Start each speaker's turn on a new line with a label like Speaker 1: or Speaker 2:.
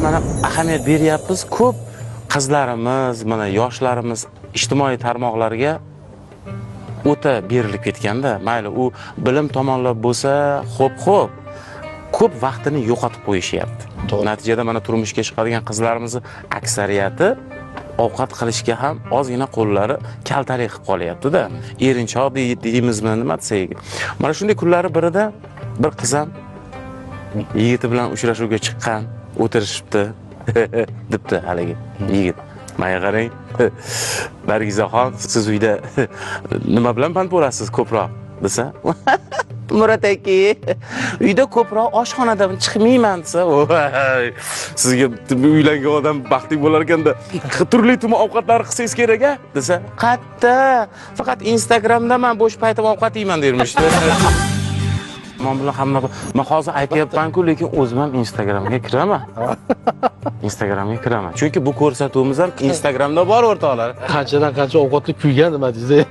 Speaker 1: Mana ahamiyat beryapmiz, ko'p qizlarimiz, mana yoshlarimiz ijtimoiy tarmoqlarga o'ta berilib ketganda, mayli u bilim tomonlab bo'lsa, xo'p, ko'p vaqtini yo'qotib qo'yishyapti. Natijada mana turmushga chiqadigan qizlarimiz aksariyati ovqat qilishga ham ozgina qo'llari kaltalik qilib qolyapti-da. Erinchoq deymizmi, nima desak. Mana shunday kunlari birida bir qiz ham yigiti bilan uchrashuvga chiqqan, o'tirishibdi debdi haligi yigit. Menga qarang, Nargizaxon, siz uyda nima bilan band bo'lasiz ko'proq desa, Murat aka, uyda ko'proq oshxonadan chiqmayman desa, sizga uylangan odam baxtli bo'lar ekanda, turli-tuman ovqatlar qilsangiz kerak-a desa, qatta, faqat Instagramdaman bo'sh paytim ovqat yeyman dermishdi. Men bilan hamma men hozir aytayapman-ku, lekin o'zim ham Instagramga kiraman. Instagramga kiraman. Chunki bu ko'rsatuvimiz ham Instagramda bor o'rtoqlar.
Speaker 2: Qanchadan qancha ovqatni kuygan nima deysiz?